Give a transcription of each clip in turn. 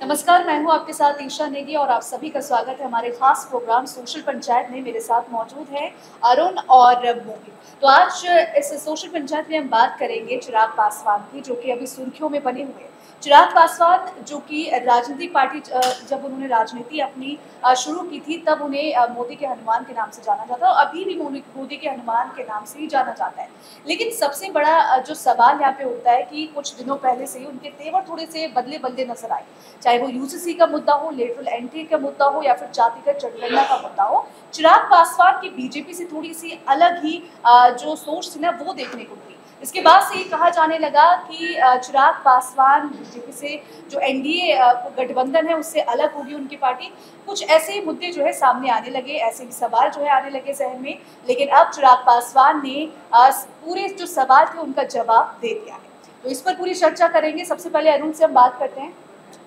नमस्कार, मैं हूँ आपके साथ ईशा नेगी और आप सभी का स्वागत है हमारे खास प्रोग्राम सोशल पंचायत में। मेरे साथ मौजूद हैं अरुण और मोहित। तो आज इस सोशल पंचायत में हम बात करेंगे चिराग पासवान की, जो कि अभी सुर्खियों में बने हुए हैं। चिराग पासवान जो कि राजनीतिक पार्टी जब उन्होंने राजनीति अपनी शुरू की थी, तब उन्हें मोदी के हनुमान के नाम से जाना जाता है और अभी भी मोदी के हनुमान के नाम से ही जाना जाता है। लेकिन सबसे बड़ा जो सवाल यहाँ पे उठता है कि कुछ दिनों पहले से ही उनके तेवर थोड़े से बदले-बदले नज़र आए। चाहे वो यूसीसी का मुद्दा हो, लेटरल एंट्री का मुद्दा हो या फिर जातिगत जनगणना का मुद्दा हो, चिराग पासवान की बीजेपी से थोड़ी-सी अलग ही जो सोच थी ना वो देखने को मिली। इसके बाद से ये कहा जाने लगा कि चिराग पासवान बीजेपी से जो एनडीए गठबंधन है उससे अलग होगी उनकी पार्टी। कुछ ऐसे मुद्दे जो है सामने आने लगे, ऐसे भी सवाल जो है आने लगे ज़हन में, लेकिन अब चिराग पासवान ने पूरे जो सवाल थे उनका जवाब दे दिया है। तो इस पर पूरी चर्चा करेंगे। सबसे पहले अरुण से हम बात करते हैं।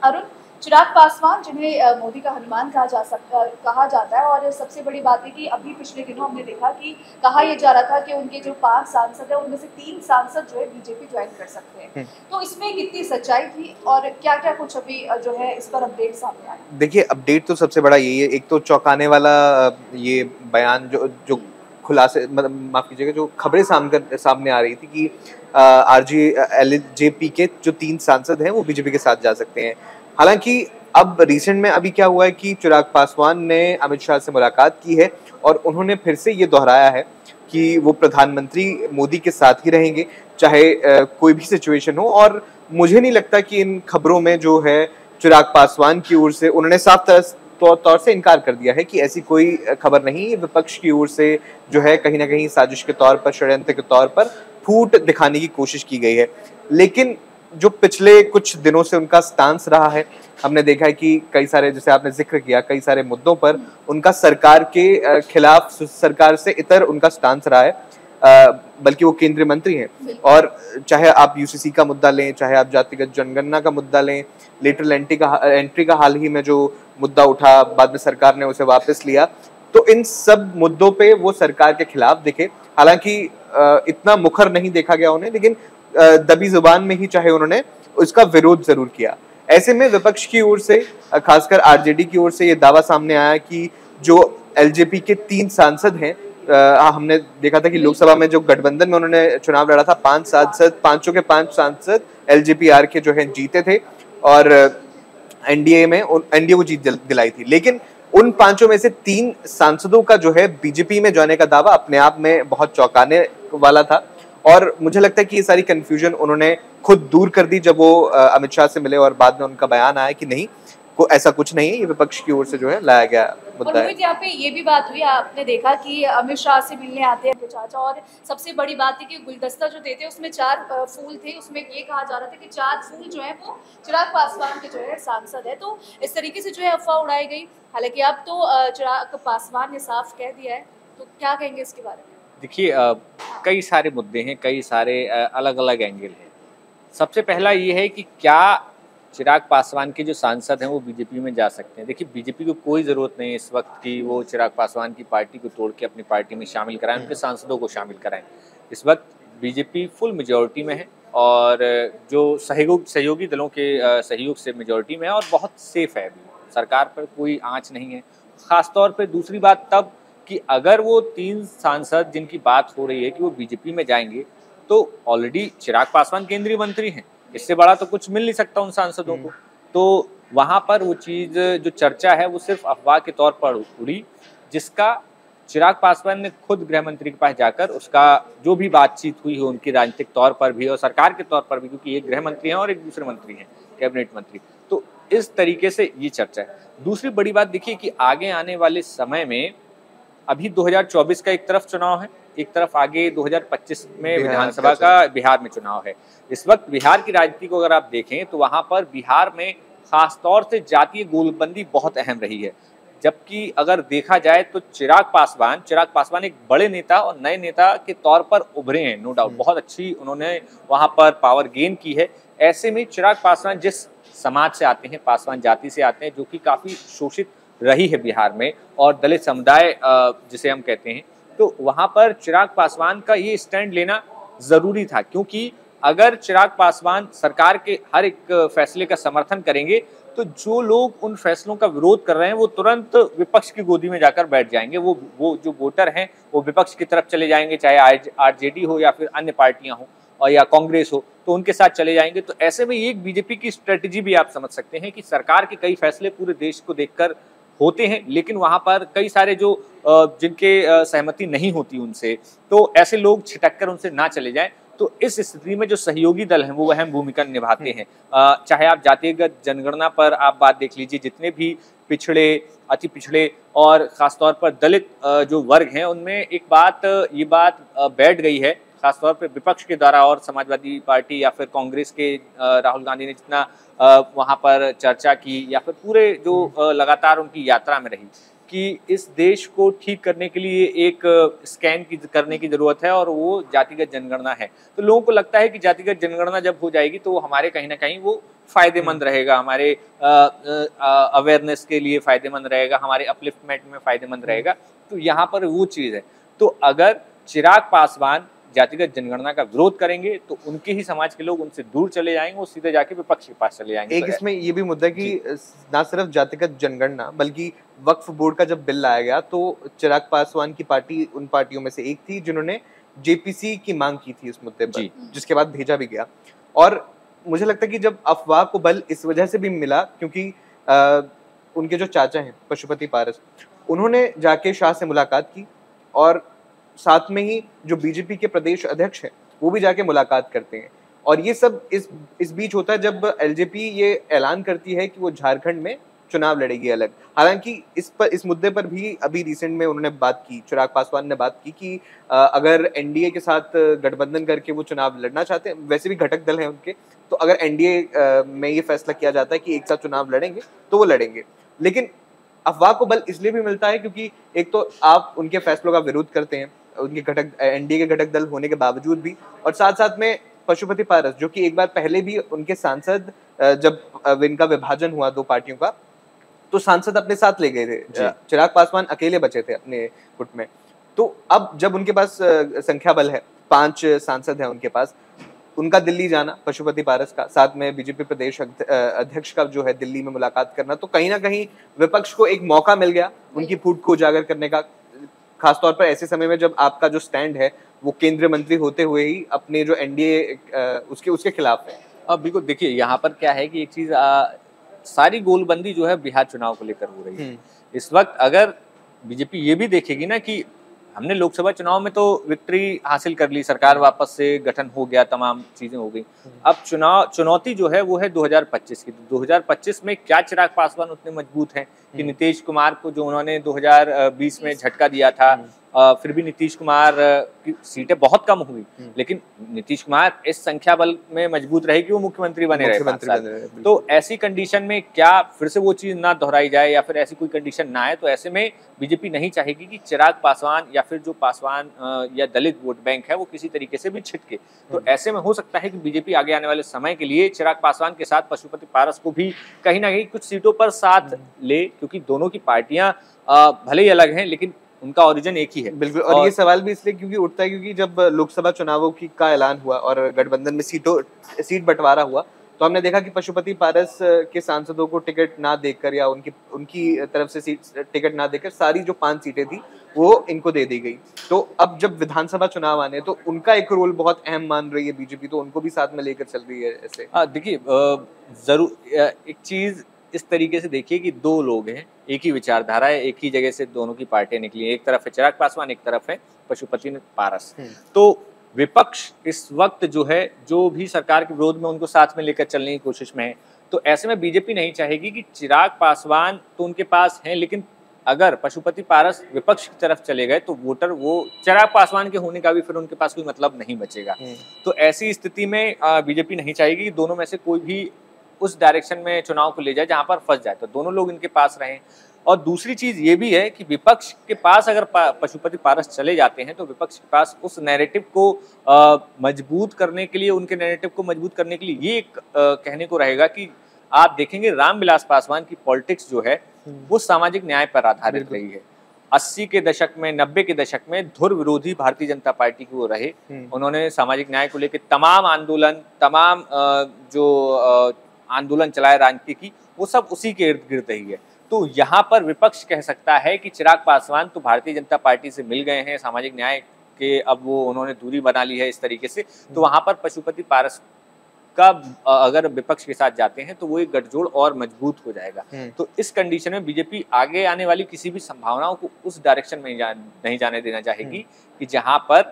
अरुण, चिराग पासवान जिन्हें मोदी का हनुमान कहा जाता है, और सबसे बड़ी बात है कि अभी पिछले दिनों हमने देखा कि कहा यह जा रहा था कि उनके जो 5 सांसद हैं उनमें से 3 सांसद जो है बीजेपी ज्वाइन कर सकते हैं। तो इसमें कितनी सच्चाई थी और क्या-क्या कुछ अभी जो है इस पर अपडेट सामने आया? देखिए, अपडेट तो सबसे बड़ा यही है। एक तो चौंकाने वाला ये बयान जो जो खुलासे मतलब माफ़ कीजिएगा, जो खबरें सामने आ रही थी कि एलजेपी के जो 3 सांसद हैं वो बीजेपी के साथ जा सकते हैं। हालाँकि अब रिसेंट में अभी क्या हुआ है कि चिराग पासवान ने अमित शाह से मुलाकात की है और उन्होंने फिर से ये दोहराया है कि वो प्रधानमंत्री मोदी के साथ ही रहेंगे, चाहे कोई भी सिचुएशन हो। और मुझे नहीं लगता कि इन खबरों में जो है चिराग पासवान की ओर से उन्होंने साफ तौर से इनकार कर दिया है कि ऐसी कोई खबर नहीं। विपक्ष की ओर से जो है कहीं ना कहीं साजिश के तौर पर, षड्यंत्र के तौर पर फूट दिखाने की कोशिश की गई है। लेकिन जो पिछले कुछ दिनों से उनका स्टांस रहा है, हमने देखा है कि कई सारे, जैसे आपने जिक्र किया, कई सारे मुद्दों पर उनका सरकार के खिलाफ, सरकार से इतर उनका स्टांस रहा है। बल्कि वो केंद्रीय मंत्री हैं। और चाहे आप यूसीसी का मुद्दा लें, चाहे आप जातिगत जनगणना का मुद्दा लें, लेटरल एंट्री का हाल ही में जो मुद्दा उठा, बाद में सरकार ने उसे वापस लिया, तो इन सब मुद्दों पे वो सरकार के खिलाफ दिखे। हालांकि इतना मुखर नहीं देखा गया उन्हें, लेकिन दबी जुबान में ही चाहे उन्होंने उसका विरोध जरूर किया। ऐसे में विपक्ष की ओर से, खासकर आरजेडी की ओर से ये दावा सामने आया कि जो एलजेपी के 3 सांसद हैं, हमने देखा था कि लोकसभा में जो गठबंधन में उन्होंने चुनाव लड़ा था, 5 सांसद, पांचों के 5 सांसद एलजेपीआर के जो है जीते थे और एनडीए को जीत दिलाई थी। लेकिन उन 5 में से 3 सांसदों का जो है बीजेपी में जाने का दावा अपने आप में बहुत चौंकाने वाला था। और मुझे लगता है कि ये सारी कंफ्यूजन उन्होंने खुद दूर कर दी जब वो अमित शाह से मिले और बाद में उनका बयान आया कि नहीं, को ऐसा कुछ नहीं है, ये विपक्ष की ओर से जो है लाया गया मुद्दा है। और यहाँ पे ये भी बात हुई, आपने देखा कि अमित शाह से मिलने आते हैं चाचा, और सबसे बड़ी बात है कि गुलदस्ता जो देते हैं उसमें 4 फूल थे। उसमें ये कहा जा रहा था कि 4 फूल जो है वो चिराग पासवान के जो है सांसद है। तो इस तरीके से जो है अफवाह उड़ाई गई। हालांकि अब तो चिराग पासवान ने साफ कह दिया है, तो क्या कहेंगे इसके बारे में? देखिए, कई सारे मुद्दे हैं, कई सारे अलग अलग एंगल हैं। सबसे पहला ये है कि क्या चिराग पासवान के जो सांसद हैं वो बीजेपी में जा सकते हैं। देखिए, बीजेपी को कोई ज़रूरत नहीं है इस वक्त कि वो चिराग पासवान की पार्टी को तोड़ के अपनी पार्टी में शामिल कराएं, उनके सांसदों को शामिल कराएं। इस वक्त बीजेपी फुल मेजॉरिटी में है और जो सहयोगी दलों के सहयोग से मेजॉरिटी में है और बहुत सेफ है। अभी सरकार पर कोई आँच नहीं है। ख़ासतौर पर दूसरी बात तब कि अगर वो 3 सांसद जिनकी बात हो रही है कि वो बीजेपी में जाएंगे, तो ऑलरेडी चिराग पासवान केंद्रीय मंत्री हैं। इससे बड़ा तो कुछ मिल नहीं सकता उन सांसदों को। तो वहाँ पर वो चीज़, जो चर्चा है, वो सिर्फ अफवाह के तौर पर उड़ी, जिसका चिराग पासवान ने खुद गृह मंत्री के पास जाकर उसका जो भी बातचीत हुई हो उनकी राजनीतिक तौर पर भी और सरकार के तौर पर भी, क्योंकि एक गृह मंत्री हैं और एक दूसरे मंत्री हैं, कैबिनेट मंत्री। तो इस तरीके से ये चर्चा है। दूसरी बड़ी बात देखिए कि आगे आने वाले समय में अभी 2024 का एक तरफ चुनाव है, एक तरफ आगे 2025 में विधानसभा का बिहार में चुनाव है। इस वक्त बिहार की राजनीति को अगर आप देखें तो वहाँ पर बिहार में खासतौर से जातीय गोलबंदी बहुत अहम रही है। जबकि अगर देखा जाए तो चिराग पासवान एक बड़े नेता और नए नेता के तौर पर उभरे हैं, नो डाउट। बहुत अच्छी उन्होंने वहाँ पर पावर गेन की है। ऐसे में चिराग पासवान जिस समाज से आते हैं, पासवान जाति से आते हैं, जो कि काफ़ी शोषित रही है बिहार में, और दलित समुदाय जिसे हम कहते हैं, तो वहाँ पर चिराग पासवान का ये स्टैंड लेना ज़रूरी था, क्योंकि अगर चिराग पासवान सरकार के हर एक फैसले का समर्थन करेंगे तो जो लोग उन फैसलों का विरोध कर रहे हैं वो तुरंत विपक्ष की गोदी में जाकर बैठ जाएंगे। वो जो वोटर हैं वो विपक्ष की तरफ चले जाएंगे, चाहे आरजेडी हो या फिर अन्य पार्टियां हो और या कांग्रेस हो, तो उनके साथ चले जाएंगे। तो ऐसे में एक बीजेपी की स्ट्रेटेजी भी आप समझ सकते हैं कि सरकार के कई फैसले पूरे देश को देखकर होते हैं, लेकिन वहां पर कई सारे जो जिनके सहमति नहीं होती उनसे, तो ऐसे लोग छिटक कर उनसे ना चले जाएं। तो इस स्थिति में जो सहयोगी दल हैं वो अहम भूमिका निभाते हैं। चाहे आप जातिगत जनगणना पर आप बात देख लीजिए, जितने भी पिछड़े, अति पिछड़े और खासतौर पर दलित जो वर्ग हैं उनमें ये बात बैठ गई है, खासतौर पर विपक्ष के द्वारा और समाजवादी पार्टी या फिर कांग्रेस के राहुल गांधी ने जितना वहां पर चर्चा की या फिर पूरे जो लगातार उनकी यात्रा में रही कि इस देश को ठीक करने के लिए एक स्कैन करने की जरूरत है और वो जातिगत जनगणना है। तो लोगों को लगता है कि जातिगत जनगणना जब हो जाएगी तो हमारे कहीं ना कहीं वो फायदेमंद रहेगा, हमारे अवेयरनेस के लिए फायदेमंद रहेगा, हमारे अपलिफ्टमेंट में फायदेमंद रहेगा। तो यहाँ पर वो चीज़ है। तो अगर चिराग पासवान जातिगत जनगणना का विरोध करेंगे तो उनके ही समाज के लोग उनसे दूर चले जाएंगे, वो सीधे जाके विपक्ष के पास चले जाएंगे। एक इसमें ये भी मुद्दा है कि ना सिर्फ जातिगत जनगणना बल्कि वक्फ बोर्ड का जब बिल लाया गया तो चिराग पासवान की पार्टी उन पार्टियों में से एक थी जिन्होंने जेपीसी की मांग की थी इस मुद्दे पर, जिसके बाद भेजा भी गया। और मुझे लगता है कि जब अफवाह को बल इस वजह से भी मिला क्योंकि उनके जो चाचा हैं पशुपति पारस, उन्होंने जाके शाह से मुलाकात की और साथ में ही जो बीजेपी के प्रदेश अध्यक्ष हैं वो भी जाके मुलाकात करते हैं। और ये सब इस बीच होता है जब एलजेपी ये ऐलान करती है कि वो झारखंड में चुनाव लड़ेगी अलग। हालांकि इस मुद्दे पर भी अभी रिसेंट में उन्होंने बात की, चिराग पासवान ने बात की कि अगर एनडीए के साथ गठबंधन करके वो चुनाव लड़ना चाहते हैं, वैसे भी घटक दल हैं उनके, तो अगर एनडीए में ये फैसला किया जाता है कि एक साथ चुनाव लड़ेंगे तो वो लड़ेंगे। लेकिन अफवाह को बल इसलिए भी मिलता है क्योंकि एक तो आप उनके फैसलों का विरोध करते हैं, उनके घटक एनडीए के घटक दल होने के बावजूद भी, और साथ साथ में पशुपति पारस जो कि एक बार पहले भी उनके सांसद, जब इनका विभाजन हुआ दो पार्टियों का, तो सांसद अपने साथ ले गए थे। चिराग पासवान अकेले बचे थे अपने गुट में। तो अब जब उनके पास संख्या बल है, 5 सांसद हैं उनके पास, उनका दिल्ली जाना, पशुपति पारस का साथ में बीजेपी प्रदेश अध्यक्ष का जो है दिल्ली में मुलाकात करना, तो कहीं ना कहीं विपक्ष को एक मौका मिल गया उनकी फूट को उजागर करने का, खासतौर पर ऐसे समय में जब आपका जो स्टैंड है वो केंद्रीय मंत्री होते हुए ही अपने जो एनडीए उसके खिलाफ है। अब बिल्कुल देखिए, यहाँ पर क्या है कि एक चीज सारी गोलबंदी जो है बिहार चुनाव को लेकर हो रही है इस वक्त। अगर बीजेपी ये भी देखेगी ना कि हमने लोकसभा चुनाव में तो विक्ट्री हासिल कर ली, सरकार वापस से गठन हो गया, तमाम चीजें हो गई, अब चुनौती जो है वो है 2025 की। 2025 में क्या चिराग पासवान उतने मजबूत हैं कि नीतीश कुमार को जो उन्होंने 2020 में झटका दिया था, फिर भी नीतीश कुमार की सीटें बहुत कम हुई, लेकिन नीतीश कुमार इस संख्या बल में मजबूत रहे कि वो मुख्यमंत्री बने रहे। तो ऐसी कंडीशन में क्या फिर से वो चीज ना दोहराई जाए या फिर ऐसी कोई कंडीशन ना आए, तो ऐसे में बीजेपी नहीं चाहेगी कि चिराग पासवान या फिर जो पासवान या दलित वोट बैंक है वो किसी तरीके से भी छिटके। तो ऐसे में हो सकता है कि बीजेपी आगे आने वाले समय के लिए चिराग पासवान के साथ पशुपति पारस को भी कहीं ना कहीं कुछ सीटों पर साथ ले, क्योंकि दोनों की पार्टियां भले ही अलग हैं लेकिन उनका ओरिजिन एक ही है। बिल्कुल। और ये सवाल भी इसलिए क्योंकि उठता है क्योंकि जब लोकसभा चुनावों का ऐलान हुआ और गठबंधन में सीट बंटवारा हुआ, तो हमने देखा कि पशुपति पारस के सांसदों को टिकट ना देकर या उनकी तरफ से टिकट ना देकर सारी जो 5 सीटें थी वो इनको दे दी गई। तो अब जब विधानसभा चुनाव आने तो उनका एक रोल बहुत अहम मान रही है बीजेपी, तो उनको भी साथ में लेकर चल रही है ऐसे। देखिए, जरूर एक चीज इस तरीके से देखिए कि दो लोग हैं, एक ही विचारधारा है, एक ही जगह से दोनों की पार्टियां निकली, एक तरफ है चिराग पासवान, एक तरफ है पशुपति पारस। तो विपक्ष इस वक्त जो है, जो भी सरकार के विरोध में उनको साथ में लेकर चलने की कोशिश में है। तो ऐसे में बीजेपी नहीं चाहेगी कि चिराग पासवान तो उनके पास हैं, लेकिन अगर पशुपति पारस विपक्ष की तरफ चले गए तो वोटर वो चिराग पासवान के होने का भी फिर उनके पास कोई मतलब नहीं बचेगा। तो ऐसी स्थिति में बीजेपी नहीं चाहेगी कि दोनों में से कोई भी उस डायरेक्शन में चुनाव को ले जाए जहां पर फंस जाए, तो दोनों लोग इनके पास रहें। और दूसरी चीज ये भी है कि विपक्ष के पास अगर पशुपति पारस चले जाते हैं तो विपक्ष के पास उस नैरेटिव को मजबूत करने के लिए, उनके नैरेटिव को मजबूत करने के लिए ये एक कहने को रहेगा कि आप देखेंगे रामविलास पासवान की पॉलिटिक्स जो है वो सामाजिक न्याय पर आधारित रही है। 80 के दशक में, 90 के दशक में धुर विरोधी भारतीय जनता पार्टी की वो रहे। उन्होंने सामाजिक न्याय को लेकर तमाम आंदोलन, तमाम जो आंदोलन चलाए राजनीति की, वो सब उसी के इर्द गिर्द ही है। तो यहाँ पर विपक्ष कह सकता है कि चिराग पासवान तो भारतीय जनता पार्टी से मिल गए हैं, सामाजिक न्याय के अब वो उन्होंने दूरी बना ली है इस तरीके से, तो वहाँ पर पशुपति पारस का अगर विपक्ष के साथ जाते हैं तो वो एक गठजोड़ और मजबूत हो जाएगा। तो इस कंडीशन में बीजेपी आगे आने वाली किसी भी संभावनाओं को उस डायरेक्शन में नहीं जाने देना चाहेगी कि जहां पर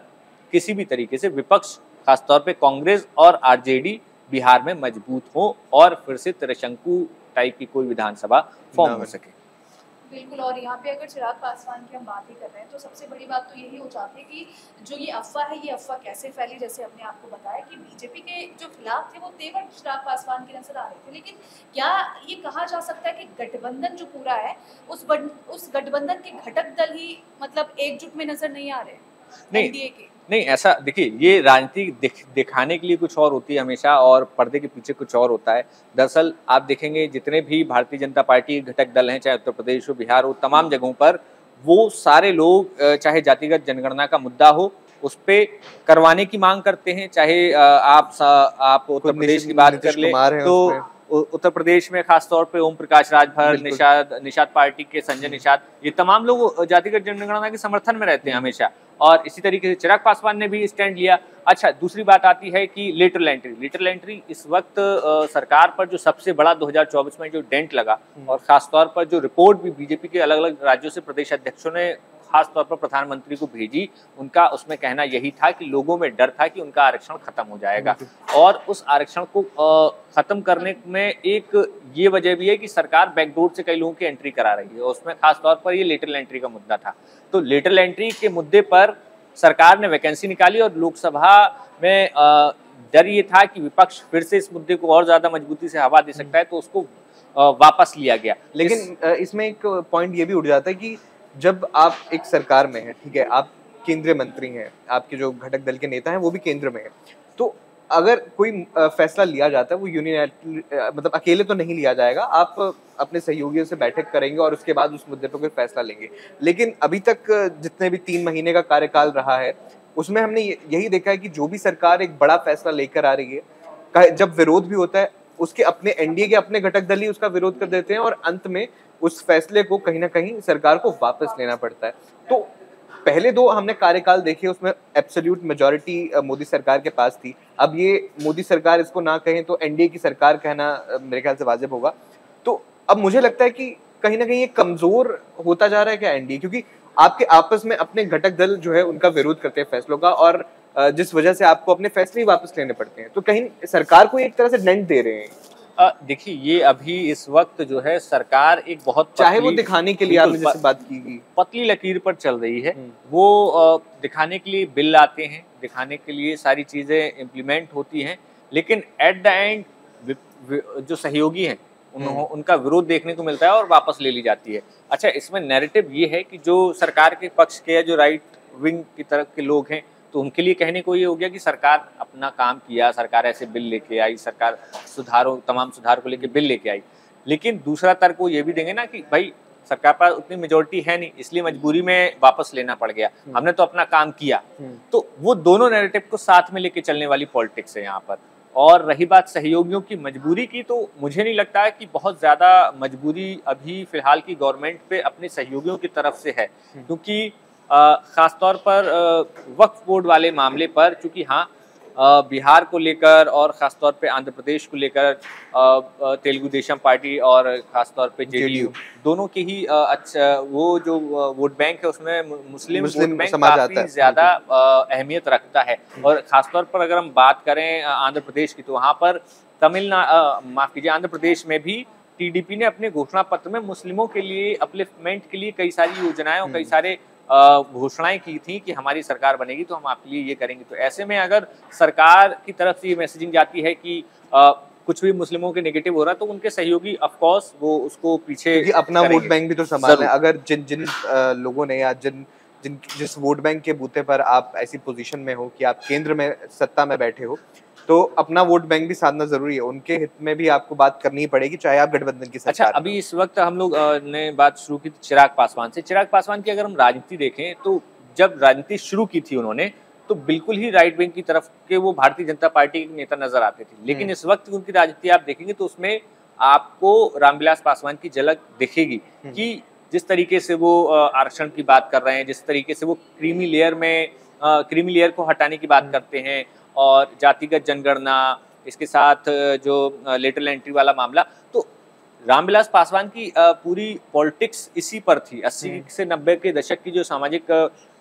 किसी भी तरीके से विपक्ष, खासतौर पे कांग्रेस और आरजेडी बिहार में मजबूत हो और फिर से त्रिशंकु टाइप की कोई विधानसभा फॉर्म हो सके। बिल्कुल, और यहाँ पे अगर चिराग पासवान की हम बात ही कर रहे हैं तो सबसे बड़ी बात तो यही हो जाती है कि जो ये अफवाह है, ये अफवाह कैसे फैली। जैसे हमने आपको बताया कि बीजेपी के जो खिलाफ थे वो तेवर चिराग पासवान के नजर आ रहे थे, लेकिन क्या ये कहा जा सकता है कि गठबंधन जो पूरा है उस गठबंधन के घटक दल ही मतलब एकजुट में नजर नहीं आ रहे? नहीं, ऐसा देखिए, ये राजनीति दिखाने के लिए कुछ और होती है हमेशा और पर्दे के पीछे कुछ और होता है। दरअसल आप देखेंगे जितने भी भारतीय जनता पार्टी के घटक दल हैं, चाहे उत्तर प्रदेश हो, बिहार हो, तमाम जगहों पर वो सारे लोग चाहे जातिगत जनगणना का मुद्दा हो उस पे करवाने की मांग करते हैं। चाहे आप उत्तर प्रदेश की बात कर ले तो उत्तर प्रदेश में खासतौर पे ओम प्रकाश राजभर, निषाद पार्टी के संजय निषाद, ये तमाम लोग जातिगत जनगणना के समर्थन में रहते हैं हमेशा। और इसी तरीके से चिराग पासवान ने भी स्टैंड लिया। अच्छा, दूसरी बात आती है कि लेटरल एंट्री इस वक्त सरकार पर जो सबसे बड़ा 2024 में जो डेंट लगा, और खासतौर पर जो रिपोर्ट भी बीजेपी के अलग अलग राज्यों से प्रदेश अध्यक्षों ने खासतौर पर प्रधानमंत्री को भेजी, उनका उसमें कहना यही था कि लोगों में डर था कि उनका आरक्षण खत्म हो जाएगा। और उस आरक्षण को खत्म करने में एक ये वजह भी है कि सरकार बैकडोर से कई लोगों की एंट्री करा रही है, उसमें खासतौर पर ये लेटरल एंट्री का मुद्दा था। तो लेटरल एंट्री के मुद्दे पर सरकार ने वैकेंसी निकाली और लोकसभा में डर ये था कि विपक्ष फिर से इस मुद्दे को और ज्यादा मजबूती से हवा दे सकता है, तो उसको वापस लिया गया। लेकिन इसमें एक पॉइंट ये भी उठ जाता है कि जब आप एक सरकार में हैं, ठीक है, आप केंद्रीय मंत्री हैं, आपके जो घटक दल के नेता हैं वो भी केंद्र में हैं, तो अगर कोई फैसला लिया जाता है वो यूनिलैटरल मतलब अकेले तो नहीं लिया जाएगा, आप अपने सहयोगियों से बैठक करेंगे और उसके बाद उस मुद्दे पर कोई फैसला लेंगे। लेकिन अभी तक जितने भी 3 महीने का कार्यकाल रहा है उसमें हमने यही देखा है कि जो भी सरकार एक बड़ा फैसला लेकर आ रही है, जब विरोध भी होता है उसके अपने एनडीए के अपने घटक दल ही उसका विरोध कर देते हैं और अंत में उस फैसले को कहीं ना कहीं सरकार को वापस लेना पड़ता है। तो पहले 2 हमने कार्यकाल देखे, उसमें एब्सोल्यूट मेजॉरिटी मोदी सरकार के पास थी। अब ये मोदी सरकार इसको ना कहें तो एनडीए की सरकार कहना मेरे ख्याल से वाजिब होगा। तो अब मुझे लगता है कि कहीं ना कहीं ये कमजोर होता जा रहा है क्या एनडीए, क्योंकि आपके आपस में अपने घटक दल जो है उनका विरोध करते हैं फैसलों का, और जिस वजह से आपको अपने फैसले ही वापस लेने पड़ते हैं, तो कहीं सरकार को एक तरह से डेंट दे रहे हैं। देखिए, ये अभी इस वक्त जो है सरकार एक बहुत चाहे वो दिखाने के लिए आपने जैसे बात की पतली लकीर पर चल रही है, वो दिखाने के लिए बिल लाते हैं, दिखाने के लिए सारी चीजें इम्प्लीमेंट होती हैं, लेकिन एट द एंड जो सहयोगी हैं उनका विरोध देखने को मिलता है और वापस ले ली जाती है। अच्छा, इसमें नैरेटिव ये है कि जो सरकार के पक्ष के या जो राइट विंग की तरफ के लोग हैं तो उनके लिए कहने को ये हो गया कि सरकार अपना काम किया, सरकार ऐसे बिल लेके आई, सरकार तमाम सुधार को लेके बिल लेके आई। लेकिन दूसरा तर्क वो ये भी देंगे ना कि भाई सरकार पर उतनी मेजोरिटी है नहीं, इसलिए मजबूरी में वापस लेना पड़ गया, हमने तो अपना काम किया। तो वो दोनों नैरेटिव को साथ में लेके चलने वाली पॉलिटिक्स है यहाँ पर। और रही बात सहयोगियों की मजबूरी की, तो मुझे नहीं लगता है कि बहुत ज्यादा मजबूरी अभी फिलहाल की गवर्नमेंट पे अपने सहयोगियों की तरफ से है, क्योंकि खासतौर पर वक्फ बोर्ड वाले मामले पर, चूंकि हाँ बिहार को लेकर और खासतौर पे आंध्र प्रदेश को लेकर तेलुगु देशम पार्टी और खासतौर पे जेडीयू दोनों की ही अच्छा वो जो वोट बैंक है उसमें मुस्लिम वोट बैंक काफी ज्यादा अहमियत रखता है। और खासतौर पर अगर हम बात करें आंध्र प्रदेश की, तो वहाँ पर माफ कीजिए, आंध्र प्रदेश में भी टीडीपी ने अपने घोषणा पत्र में मुस्लिमों के लिए अपलिफ्टमेंट के लिए कई सारी योजनाएं और कई सारे घोषणाएं की थी कि हमारी सरकार बनेगी तो हम आपके लिए ये करेंगे। तो ऐसे में अगर सरकार की तरफ से ये मैसेजिंग जाती है कि कुछ भी मुस्लिमों के नेगेटिव हो रहा है, तो उनके सहयोगी ऑफ कोर्स वो उसको पीछे अपना वोट बैंक भी तो संभालना है। अगर जिन लोगों ने या जिस वोट बैंक के बूते पर आप ऐसी पोजीशन में हो कि आप केंद्र में सत्ता में बैठे हो, तो अपना वोट बैंक भी साधना जरूरी है, उनके हित में भी आपको बात करनी ही पड़ेगी, चाहे आप गठबंधन की सरकार। अच्छा, अभी इस वक्त हम लोग ने बात शुरू की थी चिराग पासवान से। चिराग पासवान की अगर हम राजनीति देखें तो जब राजनीति शुरू की थी उन्होंने, तो बिल्कुल ही राइट विंग की तरफ के वो भारतीय जनता पार्टी के नेता नजर आते थे। लेकिन इस वक्त उनकी राजनीति आप देखेंगे तो उसमें आपको रामविलास पासवान की झलक दिखेगी कि जिस तरीके से वो आरक्षण की बात कर रहे हैं, जिस तरीके से वो क्रीमी लेयर को हटाने की बात करते हैं, और जातिगत जनगणना, इसके साथ जो लेटरल एंट्री वाला मामला, तो रामविलास पासवान की पूरी पॉलिटिक्स इसी पर थी। 80 से 90 के दशक की जो सामाजिक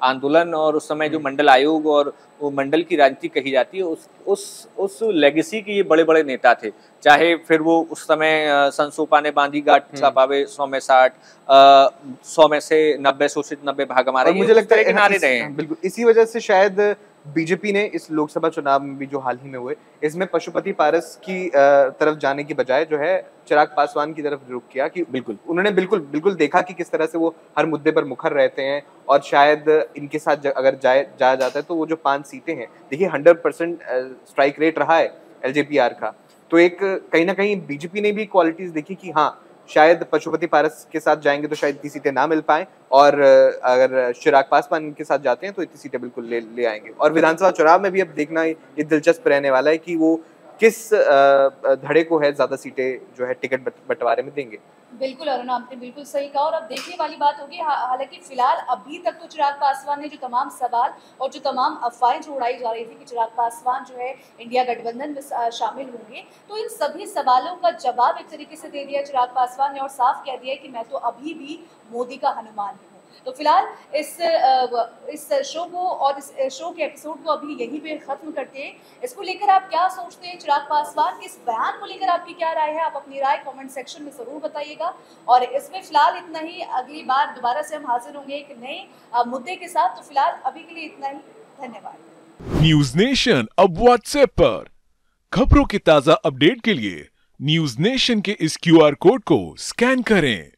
आंदोलन और उस समय जो मंडल आयोग और वो मंडल की राजनीति कही जाती है, उस लेगेसी के ये बड़े बड़े नेता थे। चाहे फिर वो उस समय संसोपा ने बांधी गांठ छापावे 100 में 60, 100 में से 90, शोषित 90 भाग हमारे, मुझे लगता है नारे रहे हैं। बिल्कुल इसी वजह से शायद बीजेपी ने इस लोकसभा चुनाव में भी जो हाल ही में हुए, इसमें पशुपति पारस की तरफ जाने की बजाय जो है चिराग पासवान की तरफ रुख किया कि बिल्कुल उन्होंने बिल्कुल देखा कि किस तरह से वो हर मुद्दे पर मुखर रहते हैं, और शायद इनके साथ अगर जाया जाता है तो वो जो 5 सीटें हैं, देखिए 100% स्ट्राइक रेट रहा है एलजेपीआर का, तो एक कहीं ना कहीं बीजेपी ने भी क्वालिटीज देखी कि हाँ शायद पशुपति पारस के साथ जाएंगे तो शायद इतनी सीटें ना मिल पाए, और अगर चिराग पासवान के साथ जाते हैं तो इतनी सीटें बिल्कुल ले आएंगे। और विधानसभा चुनाव में भी अब देखना ये दिलचस्प रहने वाला है कि वो किस धड़े को है ज्यादा सीटें जो है टिकट बंटवारे में देंगे। बिल्कुल अरुण, आपने बिल्कुल सही कहा, और अब देखने वाली बात होगी। हालांकि फिलहाल अभी तक तो चिराग पासवान ने जो तमाम सवाल और जो तमाम अफवाहें जो उड़ाई जा रही थी कि चिराग पासवान जो है इंडिया गठबंधन में शामिल होंगे, तो इन सभी सवालों का जवाब एक तरीके से दे दिया चिराग पासवान ने और साफ कह दिया कि मैं तो अभी भी मोदी का हनुमान हूँ। तो फिलहाल इस शो को और इस शो के एपिसोड को अभी यहीं पे खत्म करते हैं। इसको लेकर आप क्या सोचते हैं, चिराग पासवान के इस बयान को लेकर आपकी क्या राय है? आप अपनी राय कमेंट सेक्शन में जरूर बताइएगा। और इसमें फिलहाल इतना ही, अगली बार दोबारा से हम हाजिर होंगे एक नए मुद्दे के साथ। तो फिलहाल अभी के लिए इतना ही, धन्यवाद। न्यूज नेशन अब व्हाट्सएप पर खबरों के ताजा अपडेट के लिए न्यूज नेशन के इस QR कोड को स्कैन करें।